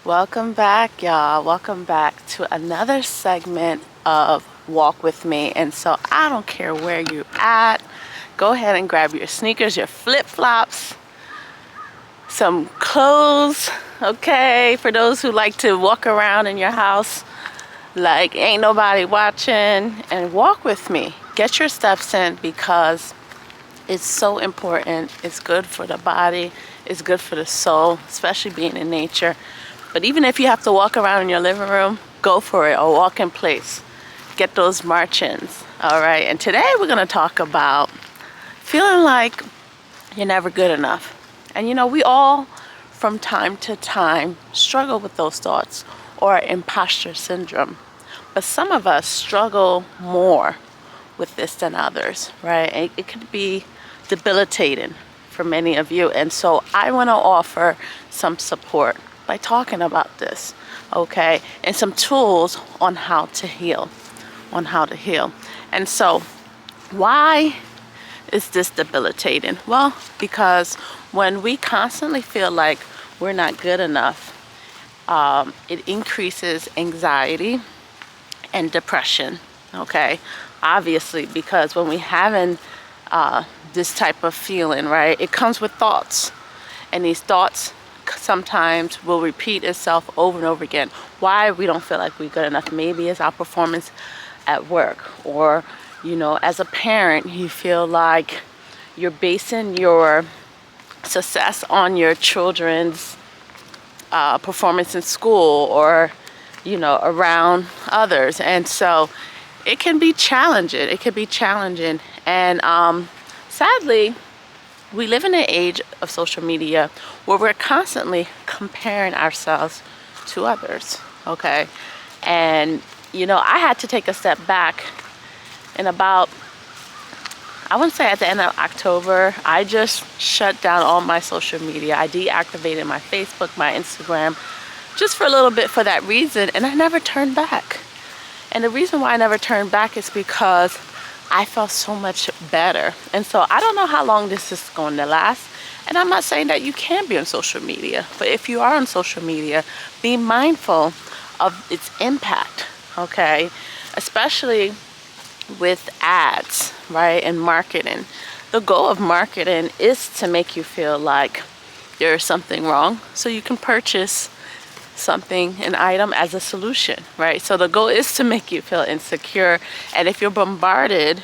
Welcome back, y'all. Welcome back to another segment of Walk With Me. And so I don't care where you're at, go ahead and grab your sneakers, your flip-flops, some clothes, okay? For those who like to walk around in your house like ain't nobody watching, and walk with me. Get your steps in because it's so important. It's good for the body, it's good for the soul, especially being in nature. But even if you have to walk around in your living room, go for it, or walk in place. Get those march-ins, all right? And today we're gonna talk about feeling like you're never good enough. And you know, we all, from time to time, struggle with those thoughts or imposter syndrome. But some of us struggle more with this than others, right? It could be debilitating for many of you. And so I wanna offer some support by talking about this, okay? And some tools on how to heal, And so why is this debilitating? Well, because when we constantly feel like we're not good enough, it increases anxiety and depression, okay? Obviously, because when we having this type of feeling, right, it comes with thoughts, and these thoughts sometimes will repeat itself over and over again. Why we don't feel like we're good enough? Maybe it's our performance at work, or you know, as a parent, you feel like you're basing your success on your children's performance in school, or you know, around others. And so it can be challenging. And sadly, we live in an age of social media where we're constantly comparing ourselves to others, okay? And, you know, I had to take a step back in about, I wouldn't say at the end of October. I just shut down all my social media. I deactivated my Facebook, my Instagram, just for a little bit for that reason, and I never turned back. And the reason why I never turned back is because I felt so much better. And so I don't know how long this is going to last. And I'm not saying that you can't be on social media, but if you are on social media, be mindful of its impact, okay? Especially with ads, right, and marketing. The goal of marketing is to make you feel like there's something wrong so you can purchase something, an item, as a solution, right? So the goal is to make you feel insecure. And if you're bombarded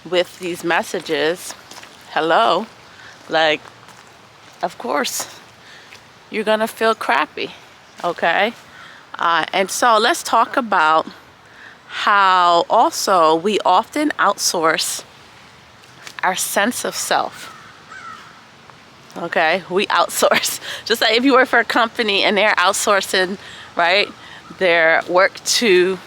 with these messages, hello, like, of course you're gonna feel crappy, okay? And so let's talk about how also we often outsource our sense of self. Okay, we outsource. Just like if you work for a company and they're outsourcing, right, their work to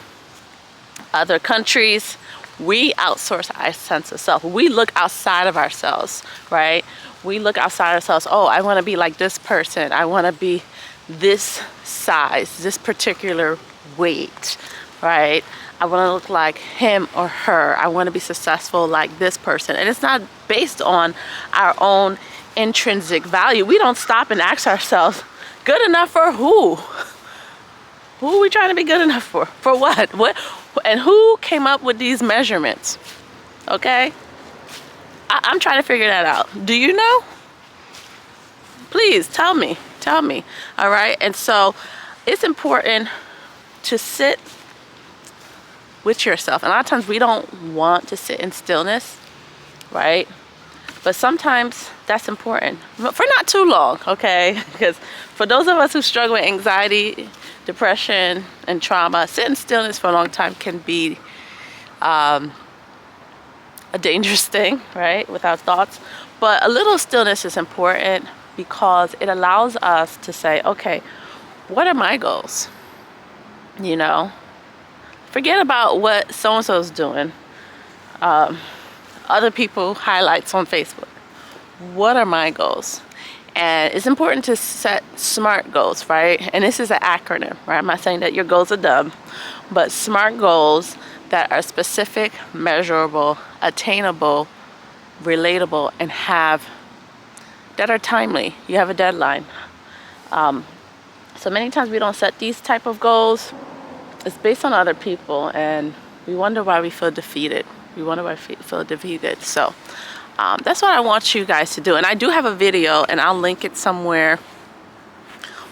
other countries, we outsource our sense of self. We look outside of ourselves, right? We look outside ourselves. Oh, I want to be like this person. I want to be this size, this particular weight, right? I want to look like him or her. I want to be successful like this person. And it's not based on our own intrinsic value. We don't stop and ask ourselves, good enough for who? Who are we trying to be good enough for? For what? What? And who came up with these measurements? Okay? I'm trying to figure that out. Do you know? Please tell me. All right? And so it's important to sit with yourself. And a lot of times we don't want to sit in stillness, right? But sometimes that's important, for not too long, okay? Because for those of us who struggle with anxiety, depression, and trauma, sitting stillness for a long time can be a dangerous thing, right? With our thoughts. But a little stillness is important because it allows us to say, okay, what are my goals? You know, forget about what so-and-so is doing. Other people highlights on Facebook. What are my goals? And it's important to set SMART goals, right? And this is an acronym, right? I'm not saying that your goals are dumb, but SMART goals that are specific, measurable, attainable, relatable, and that are timely. You have a deadline. So many times we don't set these type of goals. It's based on other people, and we wonder why we feel defeated. We wonder why we feel defeated. So that's what I want you guys to do. And I do have a video, and I'll link it somewhere,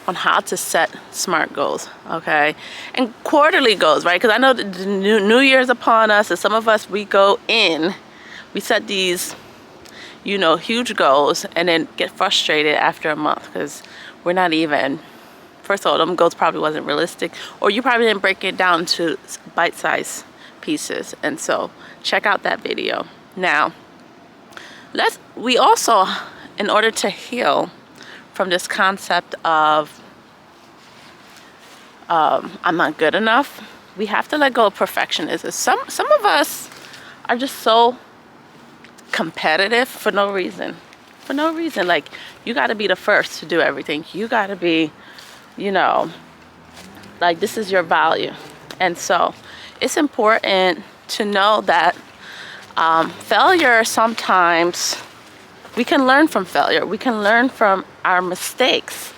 on how to set SMART goals, okay? And quarterly goals, right? Because I know the new year's upon us, and some of us, we set these, you know, huge goals, and then get frustrated after a month because we're not even, first of all, them goals probably wasn't realistic, or you probably didn't break it down to bite-sized pieces. And so check out that video. Now, we also, in order to heal from this concept of I'm not good enough, we have to let go of perfectionism. Some of us are just so competitive for no reason. For no reason. Like, you got to be the first to do everything. You got to be, you know, like, this is your value. And so it's important to know that failure, sometimes we can learn from failure. We can learn from our mistakes,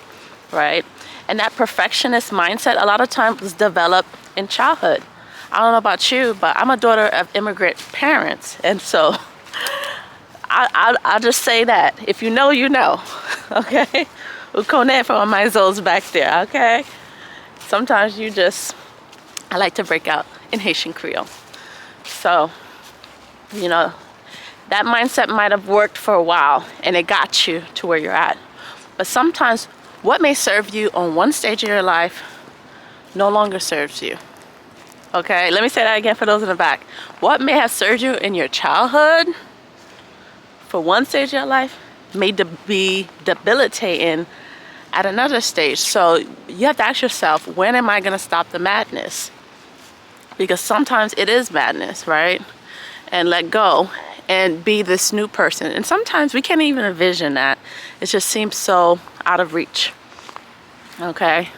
right? And that perfectionist mindset a lot of times was developed in childhood. I don't know about you, but I'm a daughter of immigrant parents. And so I'll just say that. If you know, you know. Okay? Ukone for my Zos back there, okay? Sometimes I like to break out in Haitian Creole. So, you know, that mindset might have worked for a while and it got you to where you're at. But sometimes what may serve you on one stage of your life no longer serves you. Okay, let me say that again for those in the back. What may have served you in your childhood for one stage of your life may be debilitating at another stage. So you have to ask yourself, when am I going to stop the madness? Because sometimes it is madness, right? And let go and be this new person. And sometimes we can't even envision that. It just seems so out of reach. Okay?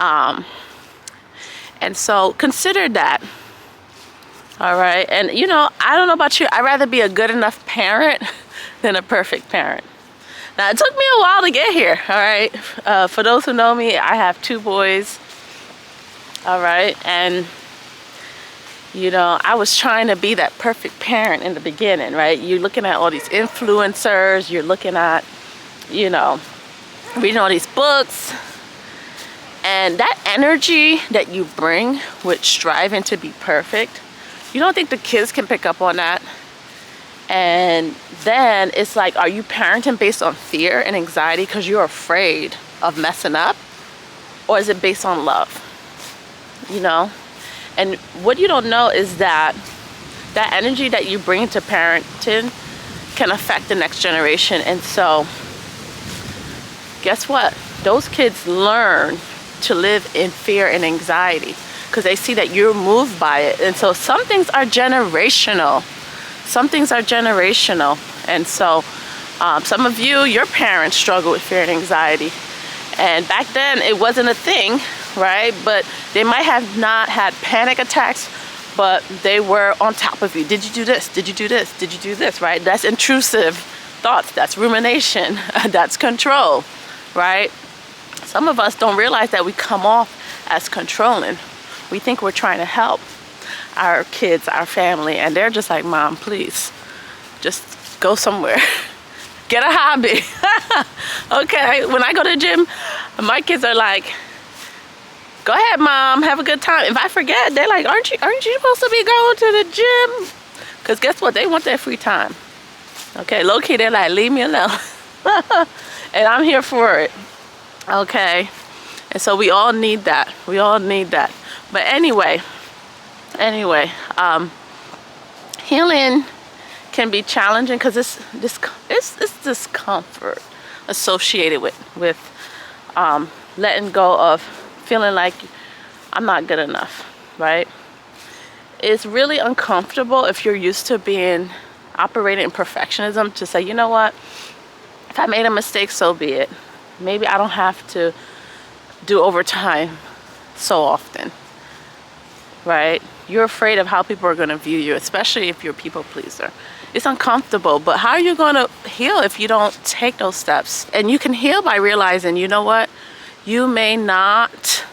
And so consider that. All right? And you know, I don't know about you, I'd rather be a good enough parent than a perfect parent. Now, it took me a while to get here, all right? For those who know me, I have 2 boys, all right? And, you know, I was trying to be that perfect parent in the beginning, right? You're looking at all these influencers, you're looking at, you know, reading all these books, and that energy that you bring with striving to be perfect, you don't think the kids can pick up on that? And then it's like, are you parenting based on fear and anxiety because you're afraid of messing up? Or is it based on love? You know? And what you don't know is that that energy that you bring to parenting can affect the next generation. And so, guess what? Those kids learn to live in fear and anxiety because they see that you're moved by it. And so some things are generational. Some things are generational. And so some of you, your parents struggle with fear and anxiety. And back then it wasn't a thing, right? But they might have not had panic attacks, but they were on top of you. Did you do this? Did you do this? Did you do this, right? That's intrusive thoughts. That's rumination. That's control, right? Some of us don't realize that we come off as controlling. We think we're trying to help our kids, our family, and they're just like, Mom, please, just go somewhere. Get a hobby. Okay, when I go to the gym, my kids are like, go ahead, Mom, have a good time. If I forget, they're like, aren't you supposed to be going to the gym? Because guess what? They want their free time. Okay, low-key, they're like, leave me alone. And I'm here for it. Okay, and so we all need that. We all need that. But anyway, healing can be challenging because it's discomfort associated with letting go of feeling like I'm not good enough, right? It's really uncomfortable if you're used to operating in perfectionism to say, you know what, if I made a mistake, so be it. Maybe I don't have to do overtime so often, right? You're afraid of how people are going to view you, especially if you're a people pleaser. It's uncomfortable, but how are you going to heal if you don't take those steps? And you can heal by realizing, you know what? You may not,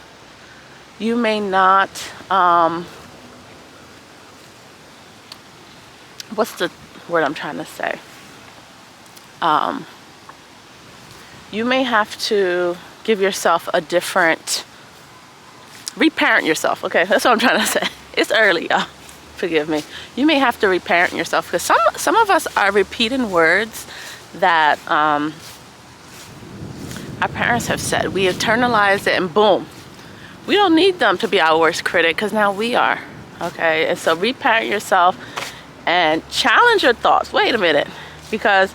what's the word I'm trying to say? You may have to give yourself a different, reparent yourself, okay? That's what I'm trying to say. It's early, y'all. Forgive me. You may have to reparent yourself, because some of us are repeating words that our parents have said. We internalize it and boom. We don't need them to be our worst critic, because now we are, okay? And so reparent yourself and challenge your thoughts. Wait a minute, because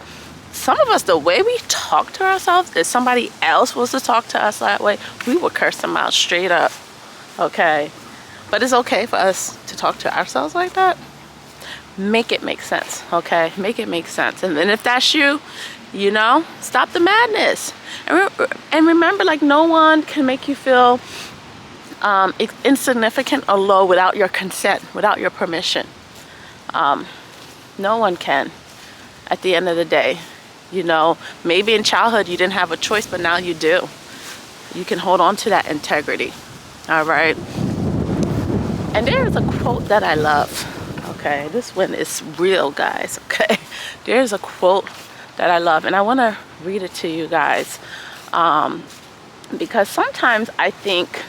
some of us, the way we talk to ourselves, if somebody else was to talk to us that way, we would curse them out straight up, okay? But it's okay for us to talk to ourselves like that. Make it make sense, okay? Make it make sense. And then if that's you, you know, stop the madness. And remember, like, no one can make you feel insignificant or low without your consent, without your permission. No one can, at the end of the day. You know, maybe in childhood you didn't have a choice, but now you do. You can hold on to that integrity, all right? And there's a quote that I love, okay? This one is real, guys, okay? There's a quote that I love, and I want to read it to you guys, because sometimes I think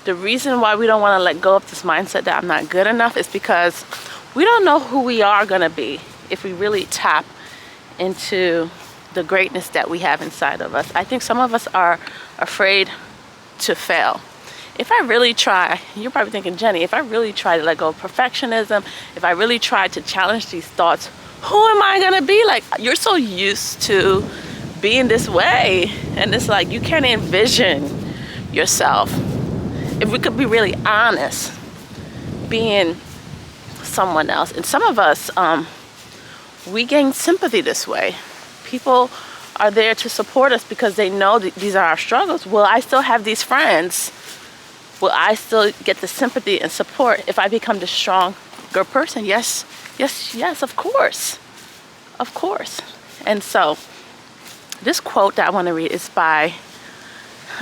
the reason why we don't want to let go of this mindset that I'm not good enough is because we don't know who we are going to be if we really tap into the greatness that we have inside of us. I think some of us are afraid to fail. If I really try, you're probably thinking, Jenny, if I really try to let go of perfectionism, if I really try to challenge these thoughts, who am I gonna be? Like, you're so used to being this way, and it's like you can't envision yourself. If we could be really honest, being someone else. And some of us, we gain sympathy this way. People are there to support us because they know that these are our struggles. Will I still have these friends? Will I still get the sympathy and support if I become the stronger person? Yes, yes, yes, of course. Of course. And so this quote that I want to read is by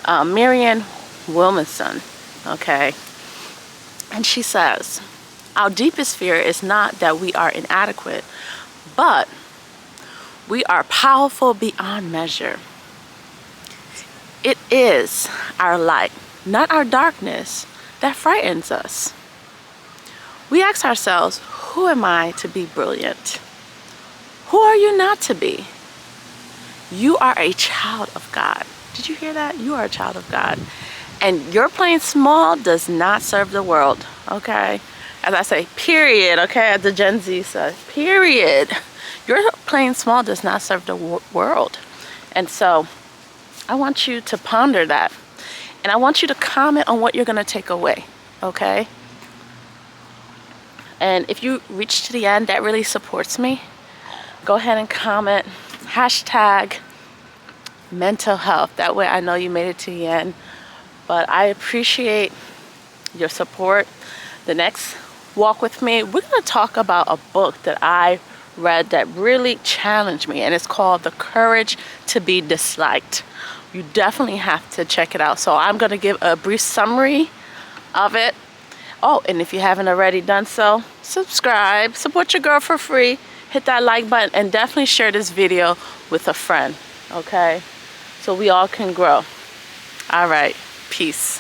Marianne Williamson, okay? And she says, our deepest fear is not that we are inadequate, but we are powerful beyond measure. It is our light, not our darkness, that frightens us. We ask ourselves, who am I to be brilliant? Who are you not to be? You are a child of God. Did you hear that? You are a child of God. And your playing small does not serve the world, okay? As I say, period, okay? As the Gen Z says, period. Your playing small does not serve the world. And so I want you to ponder that. And I want you to comment on what you're going to take away, okay? And if you reach to the end, that really supports me. Go ahead and comment hashtag mental health. That way I know you made it to the end. But I appreciate your support. The next walk with me, we're going to talk about a book that I read that really challenged me, and it's called The Courage to Be Disliked. You definitely have to check it out. So I'm going to give a brief summary of it. Oh, and if you haven't already done so, subscribe, support your girl for free, hit that like button, and definitely share this video with a friend, okay? So we all can grow. All right, peace.